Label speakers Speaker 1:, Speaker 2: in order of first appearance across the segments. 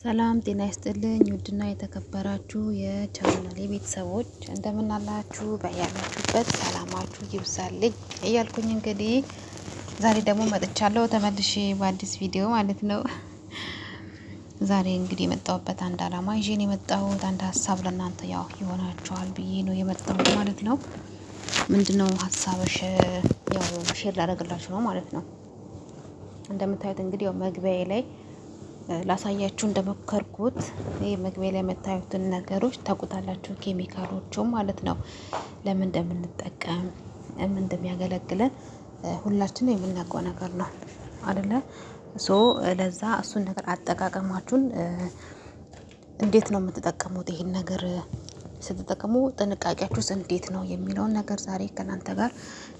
Speaker 1: ሰላም ጤና ይስጥልኝ ውድና የተከበራችሁ የቻናሌ ቤተሰቦች እንደምን አላችሁ? በያላችሁበት ሰላማችሁ ይብዛልኝ እያልኩኝ እንግዲህ ዛሬ ደግሞ መጥቻለሁ ተመልሼ በአዲስ ቪዲዮ ማለት ነው። ዛሬ እንግዲህ የመጣሁበት አንድ አላማ ይዤ ነው የመጣሁት። አንድ ሀሳብ ለእናንተ ያው ይሆናችኋል ብዬ ነው የመጣሁት ማለት ነው። ምንድነው ሀሳብሽ? ያው ሼር ላደርግላችሁ ነው ማለት ነው። እንደምታዩት እንግዲህ ያው መግቢያዬ ላይ ላሳያችሁ እንደሞከርኩት ይሄ መግቢያ ላይ የምታዩትን ነገሮች ታውቁታላችሁ፣ ኬሚካሎቹ ማለት ነው። ለምን እንደምንጠቀም ምን እንደሚያገለግለን ሁላችንም የምናውቀው ነገር ነው አይደለ? ለዛ እሱን ነገር አጠቃቀማችሁን እንዴት ነው የምትጠቀሙት? ይሄን ነገር ስትጠቀሙ ጥንቃቄያችሁስ እንዴት ነው የሚለውን ነገር ዛሬ ከእናንተ ጋር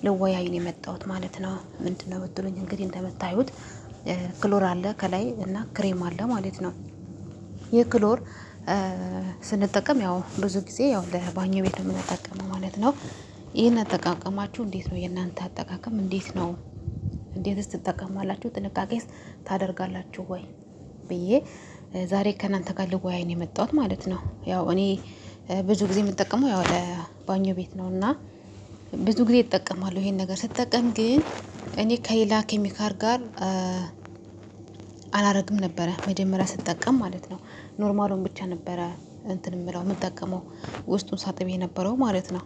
Speaker 1: ልወያይ ነው የመጣሁት ማለት ነው። ምንድነው ብትሉኝ እንግዲህ እንደምታዩት ክሎር አለ ከላይ እና ክሬም አለ ማለት ነው። ይህ ክሎር ስንጠቀም ያው ብዙ ጊዜ ያው ለባኞ ቤት ነው የምንጠቀመው ማለት ነው። ይህን አጠቃቀማችሁ እንዴት ነው? የእናንተ አጠቃቀም እንዴት ነው? እንዴትስ ትጠቀማላችሁ? ጥንቃቄስ ታደርጋላችሁ ወይ ብዬ ዛሬ ከእናንተ ጋር ልወያይ ነው የመጣሁት ማለት ነው። ያው እኔ ብዙ ጊዜ የምጠቀመው ያው ለባኞ ቤት ነው እና ብዙ ጊዜ እጠቀማለሁ። ይሄን ነገር ስጠቀም ግን እኔ ከሌላ ኬሚካል ጋር አላረግም ነበረ መጀመሪያ ስጠቀም ማለት ነው። ኖርማሉን ብቻ ነበረ እንትን የምለው የምጠቀመው ውስጡን ሳጥብ የነበረው ማለት ነው።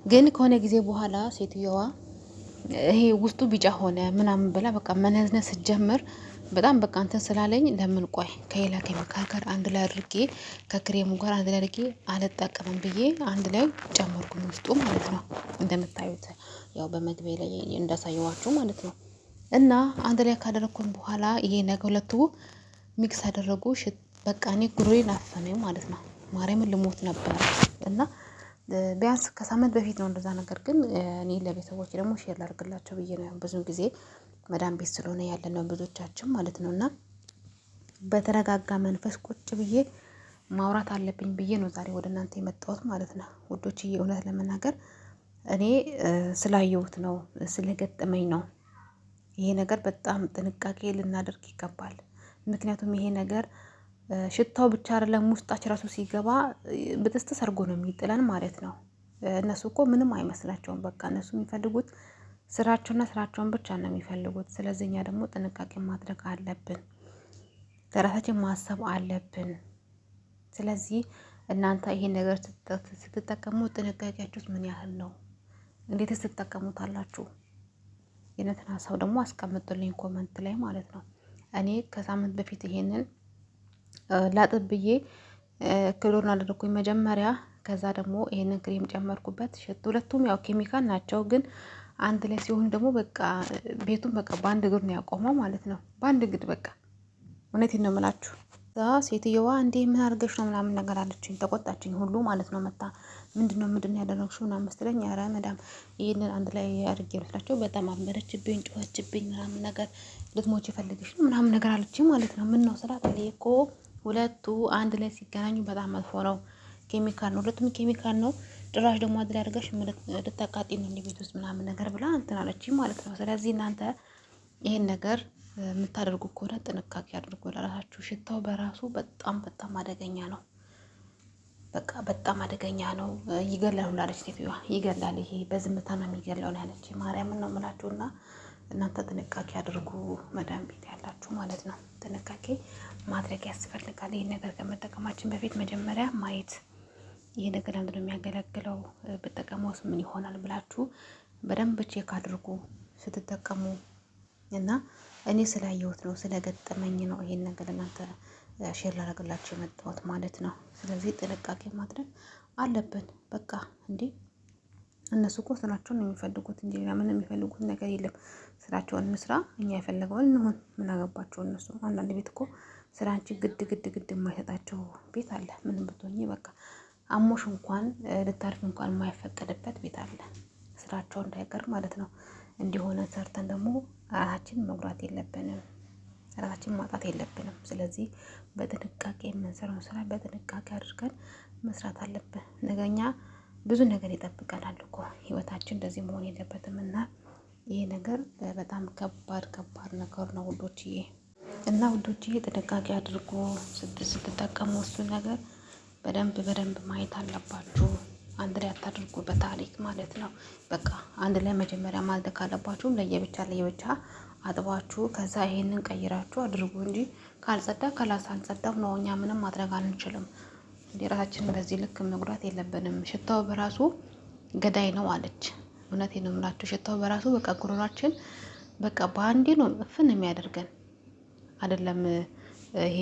Speaker 1: ግን ከሆነ ጊዜ በኋላ ሴትየዋ ይሄ ውስጡ ቢጫ ሆነ ምናምን ብላ በቃ መነዝነዝ ስትጀምር በጣም በቃ እንትን ስላለኝ ለምን ቆይ ከሌላ ኬሚካል ጋር አንድ ላይ አድርጌ ከክሬሙ ጋር አንድ ላይ አድርጌ አልጠቀምም ብዬ አንድ ላይ ጨመርኩኝ ውስጡ ማለት ነው። እንደምታዩት ያው በመግቢያ ላይ እንዳሳየዋችሁ ማለት ነው። እና አንድ ላይ ካደረኩኝ በኋላ ይሄ ነገር ሁለቱ ሚክስ አደረጉ። በቃ እኔ ጉሮሬን አፈነኝ ማለት ነው። ማርያምን ልሞት ነበር። እና ቢያንስ ከሳምንት በፊት ነው እንደዛ ነገር ግን እኔ ለቤተሰቦች ደግሞ ሼር ላድርግላቸው ብዬ ነው። ብዙ ጊዜ መዳም ቤት ስለሆነ ያለነው ብዙዎቻችን ማለት ነው። እና በተረጋጋ መንፈስ ቁጭ ብዬ ማውራት አለብኝ ብዬ ነው ዛሬ ወደ እናንተ የመጣሁት ማለት ነው። ውዶችዬ እውነት ለመናገር እኔ ስላየሁት ነው፣ ስለገጠመኝ ነው። ይሄ ነገር በጣም ጥንቃቄ ልናደርግ ይገባል። ምክንያቱም ይሄ ነገር ሽታው ብቻ አይደለም ውስጣችን ራሱ ሲገባ ብጥስጥስ አድርጎ ነው የሚጥለን ማለት ነው። እነሱ እኮ ምንም አይመስላቸውም። በቃ እነሱ የሚፈልጉት ስራቸውና ስራቸውን ብቻ ነው የሚፈልጉት። ስለዚህ እኛ ደግሞ ጥንቃቄ ማድረግ አለብን። ለራሳችን ማሰብ አለብን። ስለዚህ እናንተ ይሄን ነገር ስትጠቀሙ ጥንቃቄያችሁስ ምን ያህል ነው? እንዴትስ ትጠቀሙታላችሁ? የእናንተን ሀሳብ ደግሞ አስቀምጡልኝ ኮመንት ላይ ማለት ነው። እኔ ከሳምንት በፊት ይሄንን ላጥብ ብዬ ክሎርን አደረኩኝ መጀመሪያ። ከዛ ደግሞ ይሄንን ክሬም ጨመርኩበት። ሁለቱም ያው ኬሚካል ናቸው፣ ግን አንድ ላይ ሲሆን ደግሞ በቃ ቤቱን በቃ በአንድ እግር ነው ያቆመው ማለት ነው። በአንድ እግር በቃ እውነቴን ነው የምላችሁ። ሴትየዋ እንዴ ምን አድርገሽ ነው ምናምን ነገር አለችኝ፣ ተቆጣችኝ ሁሉ ማለት ነው። መታ ምንድነው ያደረግሽው ምናምን ስትለኝ ኧረ መዳም ይሄንን አንድ ላይ አድርጌ መስላቸው በጣም አመረችብኝ፣ ጮኸችብኝ ምናምን ነገር ልትሞች የፈለገሽ ነው ምናምን ነገር አለችኝ ማለት ነው። ምን ነው ስላት እኔ እኮ ሁለቱ አንድ ላይ ሲገናኙ በጣም መጥፎ ነው፣ ኬሚካል ነው፣ ሁለቱም ኬሚካል ነው። ጭራሽ ደግሞ አንድ ላይ አድርገሽ ልታቃጢ ነው እንደ ቤት ውስጥ ምናምን ነገር ብላ እንትን አለችኝ ማለት ነው። ስለዚህ እናንተ ይሄን ነገር የምታደርጉ ከሆነ ጥንቃቄ አድርጉ ለራሳችሁ። ሽታው በራሱ በጣም በጣም አደገኛ ነው። በቃ በጣም አደገኛ ነው። ይገላል ሁላ አለች ሴትዮዋ። ይገላል፣ ይሄ በዝምታ ነው የሚገላው ነው ያለች። ማርያምን ነው የምላችሁና እናንተ ጥንቃቄ አድርጉ፣ መዳም ቤት ያላችሁ ማለት ነው። ጥንቃቄ ማድረግ ያስፈልጋል። ይሄን ነገር ከመጠቀማችን በፊት መጀመሪያ ማየት፣ ይሄ ነገር ለምንድን ነው የሚያገለግለው፣ ብጠቀመውስ ምን ይሆናል ብላችሁ በደንብ ቼክ አድርጉ ስትጠቀሙ። እና እኔ ስላየሁት ነው ስለገጠመኝ ነው ይሄን ነገር እናንተ ሼር ላደርግላችሁ የመጣሁት ማለት ነው። ስለዚህ ጥንቃቄ ማድረግ አለብን። በቃ እንዴ እነሱ እኮ ስራቸውን ነው የሚፈልጉት እንጂ ሌላ ምንም የሚፈልጉት ነገር የለም። ስራቸውን እንስራ፣ እኛ የፈለገውን እንሁን። ምን አገባቸው እነሱ። አንዳንድ ቤት እኮ ስራ አንቺ ግድ የማይሰጣቸው ቤት አለ። ምንም ብትሆኚ በቃ አሞሽ እንኳን ልታርፍ እንኳን የማይፈቀድበት ቤት አለ። ስራቸው እንዳይቀር ማለት ነው። እንዲሆነ ሰርተን ደግሞ ራሳችንን መጉዳት የለብንም፣ ራሳችንን ማጣት የለብንም። ስለዚህ በጥንቃቄ የምንሰራው ስራ በጥንቃቄ አድርገን መስራት አለብን። ነገኛ ብዙ ነገር ይጠብቀናል እኮ ህይወታችን እንደዚህ መሆን የለበትም። እና ይሄ ነገር በጣም ከባድ ነገር ነው ውዶችዬ። እና ውዶቼ ጥንቃቄ አድርጎ ስትጠቀሙ እሱን ነገር በደንብ ማየት አለባችሁ። አንድ ላይ አታድርጉ፣ በታሪክ ማለት ነው። በቃ አንድ ላይ መጀመሪያ ማድረግ ካለባችሁም ለየብቻ አጥባችሁ ከዛ ይሄንን ቀይራችሁ አድርጉ እንጂ ካልጸዳ ከላስ አልጸዳም ነው። እኛ ምንም ማድረግ አንችልም። እንዴ ራሳችንን በዚህ ልክ መጉዳት የለብንም። ሽታው በራሱ ገዳይ ነው አለች። እውነቴን ነው የምላችሁ። ሽታው በራሱ በቃ ጉሮሯችን በቃ በአንዴ ነው እፍን የሚያደርገን አይደለም። ይሄ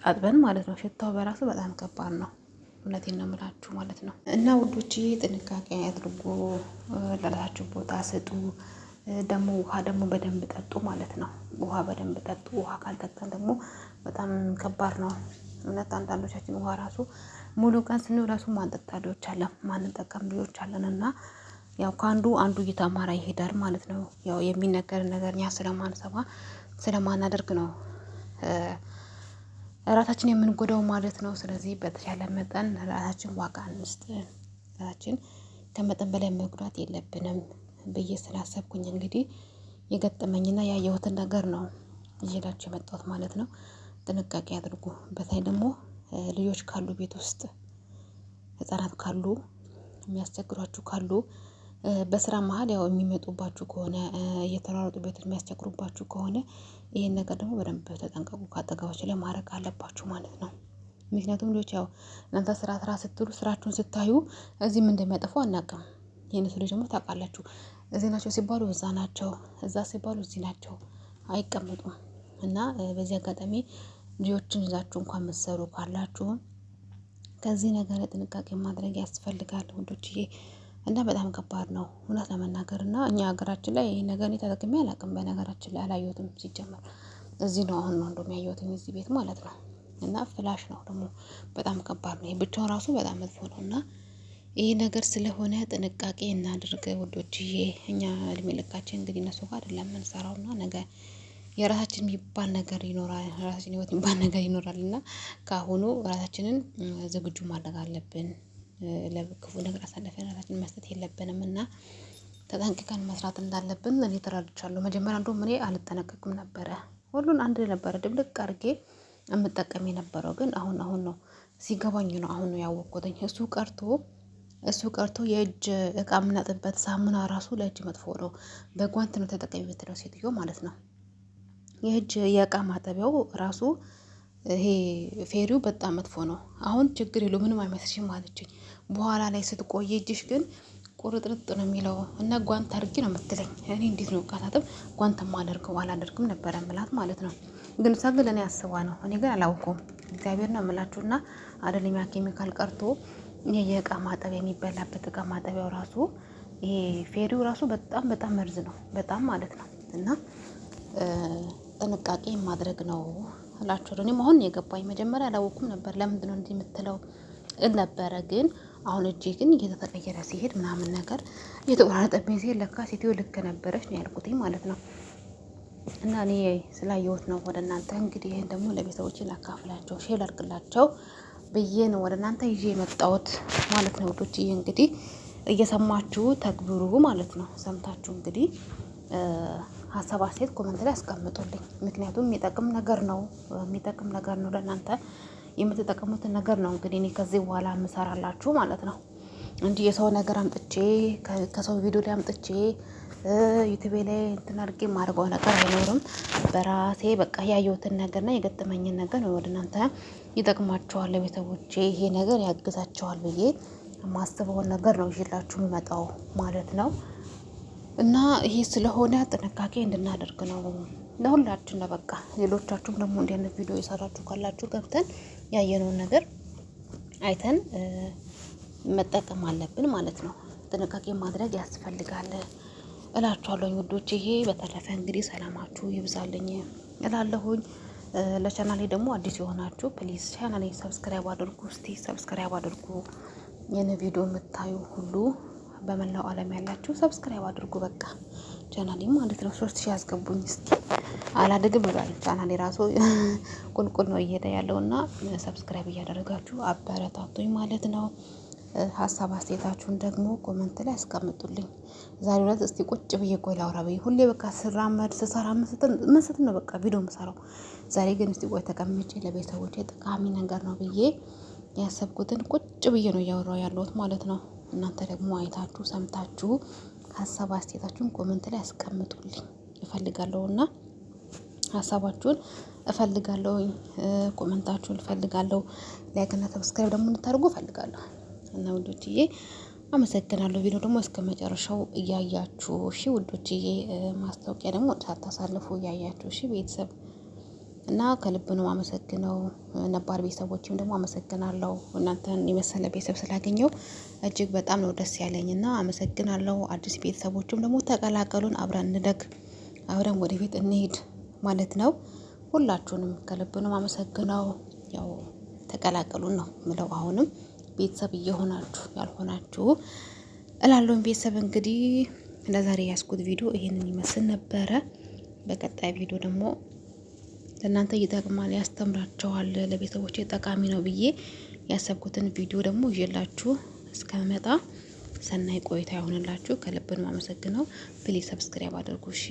Speaker 1: አጥበን ማለት ነው። ሽታው በራሱ በጣም ከባድ ነው። እውነቴን ነው የምላችሁ ማለት ነው። እና ውዶቼ ጥንቃቄ አድርጉ፣ ለራሳችሁ ቦታ ስጡ። ደግሞ ውሃ ደግሞ በደንብ ጠጡ ማለት ነው። ውሃ በደንብ ጠጡ። ውሃ ካልጠጣን ደግሞ በጣም ከባድ ነው። እውነት አንዳንዶቻችን ውሃ ራሱ ሙሉ ቀን ስንል ራሱ ማንጠጣ ልጆች አለን፣ ማንጠቀም ልጆች አለን። እና ያው ከአንዱ እየተማረ ይሄዳል ማለት ነው። ያው የሚነገር ነገር እኛ ስለማናደርግ ነው ራሳችን የምንጎዳው ማለት ነው። ስለዚህ በተቻለ መጠን ራሳችን ዋጋ እንስጥ። ራሳችን ከመጠን በላይ መጉዳት የለብንም ብዬ ስላሰብኩኝ እንግዲህ የገጠመኝና ያየሁትን ነገር ነው ይዤላችሁ የመጣሁት ማለት ነው። ጥንቃቄ አድርጉ። በተለይ ደግሞ ልጆች ካሉ ቤት ውስጥ ህጻናት ካሉ የሚያስቸግሯችሁ ካሉ በስራ መሀል ያው የሚመጡባችሁ ከሆነ እየተሯሯጡ ቤት የሚያስቸግሩባችሁ ከሆነ ይሄን ነገር ደግሞ በደንብ ተጠንቀቁ። ካጠገባችሁ ላይ ማድረግ አለባችሁ ማለት ነው። ምክንያቱም ልጆች ያው እናንተ ስራ ስትሉ ስራችሁን ስታዩ እዚህ ምን እንደሚያጠፉ አናውቅም። የእነሱ ልጅ ደግሞ ታውቃላችሁ፣ እዚህ ናቸው ሲባሉ እዛ ናቸው፣ እዛ ሲባሉ እዚህ ናቸው፣ አይቀመጡም። እና በዚህ አጋጣሚ ልጆችን ይዛችሁ እንኳን መሰሩ ካላችሁ ከዚህ ነገር ጥንቃቄ ማድረግ ያስፈልጋል ውዶችዬ። እና በጣም ከባድ ነው እውነት ለመናገር። እና እኛ ሀገራችን ላይ ይሄ ነገር እኔ ተጠቅሜ አላውቅም። በነገራችን ላይ አላየሁትም ሲጀመር። እዚህ ነው አሁን ነው እንደውም ያየሁትኝ እዚህ ቤት ማለት ነው። እና ፍላሽ ነው ደግሞ በጣም ከባድ ነው። ይሄ ብቻውን ራሱ በጣም መጥፎ ነው። እና ይሄ ነገር ስለሆነ ጥንቃቄ እናድርግ ውዶችዬ። እኛ እድሜ ልካችን እንግዲህ እነሱ ጋር አይደለም የምንሰራውና ነገ የራሳችን የሚባል ነገር ይኖራል፣ ራሳችን ህይወት የሚባል ነገር ይኖራል። እና ከአሁኑ ራሳችንን ዝግጁ ማድረግ አለብን። ለክፉ ነገር አሳልፈን ራሳችንን መስጠት የለብንም። እና ተጠንቅቀን መስራት እንዳለብን እኔ ተረድቻለሁ። መጀመሪያ እንደውም እኔ አልጠነቀቅም ነበረ። ሁሉን አንድ ነበረ ድብልቅ አድርጌ የምጠቀም የነበረው። ግን አሁን ነው ሲገባኝ ነው አሁን ነው ያወቅኩትኝ። እሱ ቀርቶ የእጅ እቃ የምናጥበት ሳሙና ራሱ ለእጅ መጥፎ ነው። በጓንት ነው ተጠቀሚ የምትለው ሴትዮ ማለት ነው። የእቃ ማጠቢያው ራሱ ይሄ ፌሪው በጣም መጥፎ ነው። አሁን ችግር የለው ምንም አይመስልሽም አለችኝ። በኋላ ላይ ስትቆይ እጅሽ ግን ቁርጥርጥ ነው የሚለው እና ጓንት አድርጊ ነው የምትለኝ። እኔ እንዴት ነው ቃታጥብ ጓንት ማደርገው አላደርግም ነበረ ምላት ማለት ነው። ግን እሷ ግን እኔ አስባ ነው፣ እኔ ግን አላውቀውም። እግዚአብሔር ነው የምላችሁና አይደለም ያ ኬሚካል ቀርቶ ይሄ የእቃ ማጠቢያ የሚበላበት እቃ ማጠቢያው ራሱ ይሄ ፌሪው ራሱ በጣም መርዝ ነው፣ በጣም ማለት ነው። እና ጥንቃቄ ማድረግ ነው እላችኋለሁ። እኔም አሁን የገባኝ መጀመሪያ አላወኩም ነበር ለምንድን ነው እንዲህ የምትለው ነበረ። ግን አሁን እጄ ግን እየተቀየረ ሲሄድ ምናምን ነገር እየተቆራረጠብኝ ሲሄድ ለካ ሴትዮ ልክ ነበረች ነው ያልኩትኝ ማለት ነው። እና እኔ ስላየሁት ነው ወደ እናንተ እንግዲህ ይሄን ደግሞ ለቤተሰቦቼ ላካፍላቸው ሼር ላድርግላቸው ብዬ ነው ወደ እናንተ ይዤ የመጣሁት ማለት ነው ውዶች። ይሄ እንግዲህ እየሰማችሁ ተግብሩ ማለት ነው። ሰምታችሁ እንግዲህ ሀሳብ አስተያየት ኮመንት ላይ አስቀምጡልኝ። ምክንያቱም የሚጠቅም ነገር ነው ለእናንተ የምትጠቀሙትን ነገር ነው እንግዲህ እኔ ከዚህ በኋላ የምሰራላችሁ ማለት ነው እንጂ የሰው ነገር አምጥቼ ከሰው ቪዲዮ ላይ አምጥቼ ዩቲዩብ ላይ እንትን አድርጌ የማደርገው ነገር አይኖርም። በራሴ በቃ ያየሁትን ነገርና የገጠመኝን ነገር ነው ወደ እናንተ ይጠቅማቸዋል ለቤተሰቦቼ ይሄ ነገር ያግዛቸዋል ብዬ የማስበውን ነገር ነው ይዤላችሁ የምመጣው ማለት ነው። እና ይሄ ስለሆነ ጥንቃቄ እንድናደርግ ነው ለሁላችን ነው። በቃ ሌሎቻችሁም ደግሞ እንዲህ አይነት ቪዲዮ የሰራችሁ ካላችሁ ገብተን ያየነውን ነገር አይተን መጠቀም አለብን ማለት ነው። ጥንቃቄ ማድረግ ያስፈልጋል እላችኋለሁ ውዶች። ይሄ በተረፈ እንግዲህ ሰላማችሁ ይብዛልኝ እላለሁኝ። ለቻናሌ ደግሞ አዲስ የሆናችሁ ፕሊዝ ቻናሌ ሰብስክራይብ አድርጉ። እስቲ ሰብስክራይብ አድርጉ። ይህን ቪዲዮ የምታዩ ሁሉ በመላው ዓለም ያላችሁ ሰብስክራይብ አድርጉ። በቃ ቻናሌ ማለት ነው 3000 ያስገቡኝ እስቲ። አላደግም ብሏል ቻናሌ ራሱ ቁልቁል ነው እየሄደ ያለውና ሰብስክራይብ እያደረጋችሁ አበረታቱኝ ማለት ነው። ሀሳብ አስተያየታችሁን ደግሞ ኮመንት ላይ አስቀምጡልኝ። ዛሬ ዕለት እስቲ ቁጭ ብዬ ቆይ ላውራ ብዬ ሁሌ በቃ ስራመድ ስሰራ ምን ስትል ነው በቃ ቪዲዮ የምሰራው። ዛሬ ግን እስቲ ቆይ ተቀምጬ ለቤተሰቦቼ ጠቃሚ ነገር ነው ብዬ ያሰብኩትን ቁጭ ብዬ ነው እያወራሁ ያለሁት ማለት ነው። እናንተ ደግሞ አይታችሁ ሰምታችሁ ሀሳብ አስተያየታችሁን ኮመንት ላይ አስቀምጡልኝ እፈልጋለሁና ሀሳባችሁን እፈልጋለሁኝ። ኮመንታችሁን እፈልጋለሁ። ላይክ እና ሰብስክራይብ ደግሞ እንድታደርጉ እፈልጋለሁ። እና ውዶችዬ አመሰግናለሁ። ቪዲዮ ደግሞ እስከ መጨረሻው እያያችሁ እሺ ውዶችዬ፣ ማስታወቂያ ደግሞ ሳታሳልፉ እያያችሁ እሺ ቤተሰብ እና ከልብ ነው አመሰግነው። ነባር ቤተሰቦችም ደግሞ አመሰግናለሁ። እናንተን የመሰለ ቤተሰብ ስላገኘው እጅግ በጣም ነው ደስ ያለኝ እና አመሰግናለሁ። አዲስ ቤተሰቦችም ደግሞ ተቀላቀሉን፣ አብረን እንደግ፣ አብረን ወደፊት እንሄድ ማለት ነው። ሁላችሁንም ከልብ ነው አመሰግነው። ያው ተቀላቀሉን ነው ምለው። አሁንም ቤተሰብ እየሆናችሁ ያልሆናችሁ እላለሁኝ። ቤተሰብ እንግዲህ ለዛሬ ያስኩት ቪዲዮ ይሄንን ይመስል ነበረ። በቀጣይ ቪዲዮ ደግሞ ለእናንተ ይጠቅማል፣ ያስተምራቸዋል፣ ለቤተሰቦች ጠቃሚ ነው ብዬ ያሰብኩትን ቪዲዮ ደግሞ ይዤላችሁ እስከመጣ ሰናይ ቆይታ ይሆንላችሁ። ከልብ ነው አመሰግነው። ፕሊዝ ሰብስክራይብ አድርጉ እሺ።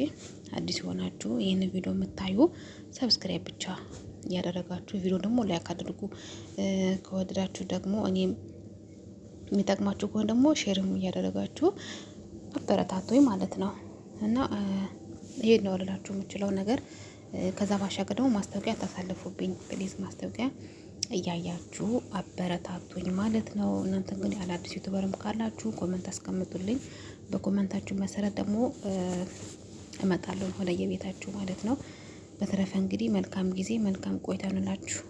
Speaker 1: አዲስ የሆናችሁ ይህን ቪዲዮ የምታዩ ሰብስክራይብ ብቻ እያደረጋችሁ ቪዲዮ ደግሞ ላይክ አድርጉ። ከወደዳችሁ ደግሞ እኔም የሚጠቅማችሁ ከሆነ ደግሞ ሼርም እያደረጋችሁ አበረታቶኝ ማለት ነው። እና ይሄ ነው ልላችሁ የምችለው ነገር። ከዛ ባሻገር ደግሞ ማስታወቂያ ታሳልፉብኝ ፕሊዝ። ማስታወቂያ እያያችሁ አበረታቱኝ ማለት ነው። እናንተ እንግዲህ አዳዲስ ዩቲዩበርም ካላችሁ ኮመንት አስቀምጡልኝ። በኮመንታችሁ መሰረት ደግሞ እመጣለሁ ወደ የቤታችሁ ማለት ነው። በተረፈ እንግዲህ መልካም ጊዜ መልካም ቆይታ እንላችሁ።